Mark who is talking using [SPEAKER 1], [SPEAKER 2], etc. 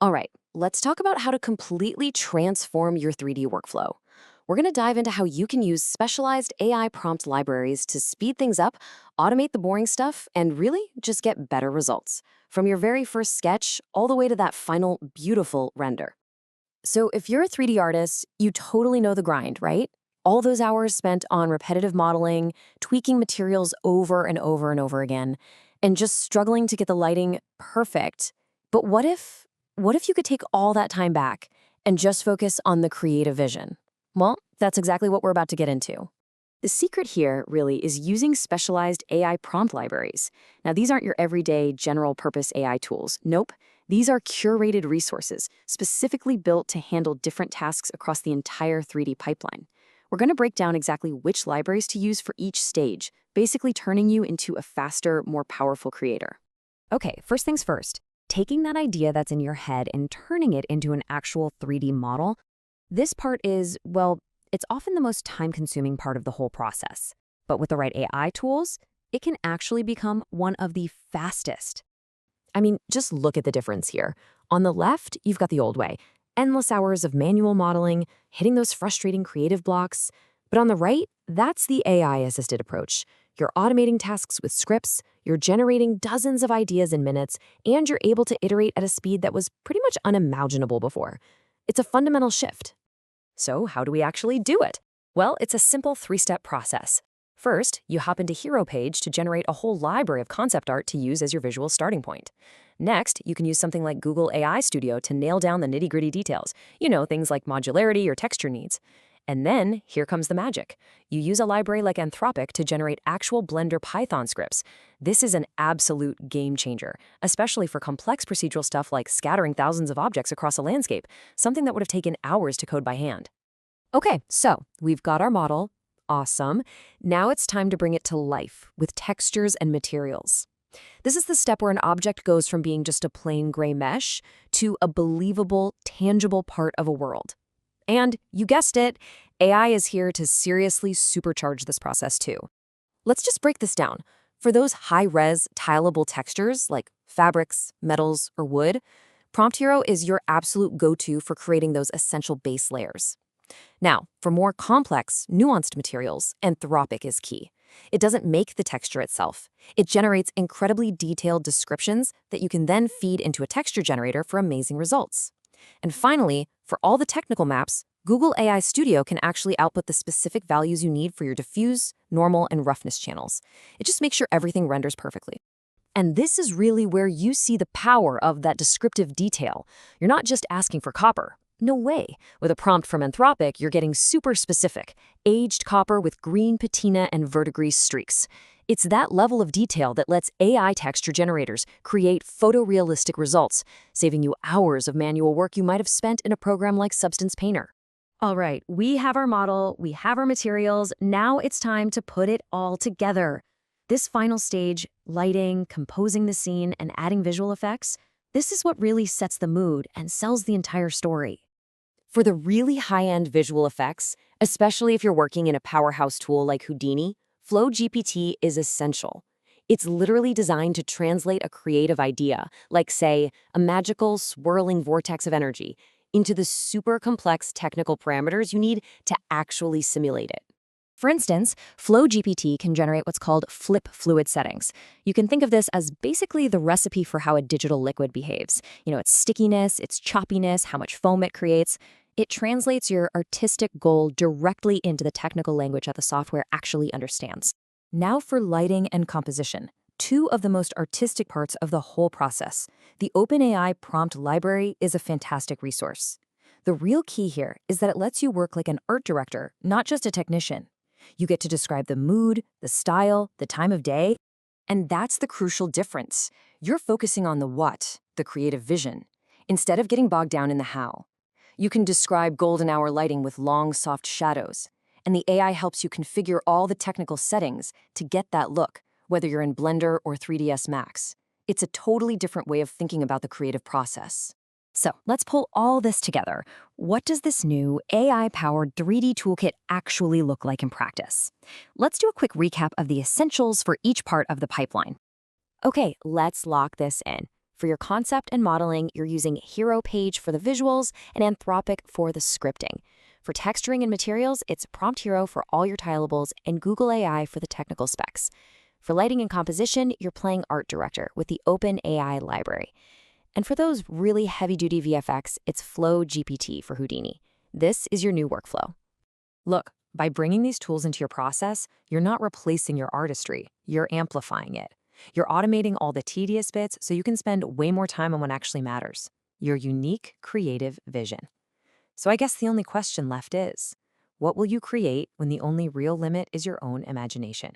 [SPEAKER 1] All right, let's talk about how to completely transform your 3D workflow. We're going to dive into how you can use specialized AI prompt libraries to speed things up, automate the boring stuff, and really just get better results. From your very first sketch all the way to that final beautiful render. So if you're a 3D artist, you totally know the grind, right? All those hours spent on repetitive modeling, tweaking materials over and over and over again, and just struggling to get the lighting perfect. But what if you could take all that time back and just focus on the creative vision? Well, that's exactly what we're about to get into. The secret here really is using specialized AI prompt libraries. Now, these aren't your everyday general purpose AI tools. Nope. These are curated resources specifically built to handle different tasks across the entire 3D pipeline. We're going to break down exactly which libraries to use for each stage, basically turning you into a faster, more powerful creator. Okay, first things first, taking that idea that's in your head and turning it into an actual 3D model. This part is, well, it's often the most time-consuming part of the whole process. But with the right AI tools, it can actually become one of the fastest. I mean, just look at the difference here. On the left, you've got the old way. Endless hours of manual modeling, hitting those frustrating creative blocks. But on the right, that's the AI-assisted approach. You're automating tasks with scripts, you're generating dozens of ideas in minutes, and you're able to iterate at a speed that was pretty much unimaginable before. It's a fundamental shift. So how do we actually do it? Well, it's a simple three-step process. First, you hop into Hero Page to generate a whole library of concept art to use as your visual starting point. Next, you can use something like Google AI Studio to nail down the nitty-gritty details, things like modularity or texture needs. And then, here comes the magic. You use a library like Anthropic to generate actual Blender Python scripts. This is an absolute game changer, especially for complex procedural stuff like scattering thousands of objects across a landscape, something that would have taken hours to code by hand. Okay, so we've got our model. Awesome. Now it's time to bring it to life with textures and materials. This is the step where an object goes from being just a plain gray mesh to a believable, tangible part of a world. And you guessed it, AI is here to seriously supercharge this process too. Let's just break this down. For those high-res, tileable textures like fabrics, metals, or wood, Prompt Hero is your absolute go-to for creating those essential base layers. Now, for more complex, nuanced materials, Anthropic is key. It doesn't make the texture itself. It generates incredibly detailed descriptions that you can then feed into a texture generator for amazing results. And finally, for all the technical maps, Google AI Studio can actually output the specific values you need for your diffuse, normal, and roughness channels. It just makes sure everything renders perfectly. And this is really where you see the power of that descriptive detail. You're not just asking for copper. No way. With a prompt from Anthropic, you're getting super specific, aged copper with green patina and verdigris streaks. It's that level of detail that lets AI texture generators create photorealistic results, saving you hours of manual work you might have spent in a program like Substance Painter. All right, we have our model, we have our materials, now it's time to put it all together. This final stage, lighting, composing the scene, and adding visual effects, this is what really sets the mood and sells the entire story. For the really high-end visual effects, especially if you're working in a powerhouse tool like Houdini, Flow GPT is essential. It's literally designed to translate a creative idea, like, say, a magical swirling vortex of energy, into the super complex technical parameters you need to actually simulate it. For instance, Flow GPT can generate what's called flip fluid settings. You can think of this as basically the recipe for how a digital liquid behaves. Its stickiness, its choppiness, how much foam it creates. It translates your artistic goal directly into the technical language that the software actually understands. Now for lighting and composition, two of the most artistic parts of the whole process. The OpenAI prompt library is a fantastic resource. The real key here is that it lets you work like an art director, not just a technician. You get to describe the mood, the style, the time of day, and that's the crucial difference. You're focusing on the what, the creative vision, instead of getting bogged down in the how. You can describe golden hour lighting with long, soft shadows, and the AI helps you configure all the technical settings to get that look, whether you're in Blender or 3ds Max. It's a totally different way of thinking about the creative process. So let's pull all this together. What does this new AI-powered 3D toolkit actually look like in practice? Let's do a quick recap of the essentials for each part of the pipeline. Okay, let's lock this in.
[SPEAKER 2] For your concept and modeling, you're using Hero Page for the visuals and Anthropic for the scripting. For texturing and materials, it's Prompt Hero for all your tilables and Google AI for the technical specs. For lighting and composition, you're playing Art Director with the Open AI library. And for those really heavy-duty VFX, it's Flow GPT for Houdini. This is your new workflow.
[SPEAKER 1] Look, by bringing these tools into your process, you're not replacing your artistry, you're amplifying it. You're automating all the tedious bits so you can spend way more time on what actually matters, your unique creative vision. So I guess the only question left is, what will you create when the only real limit is your own imagination?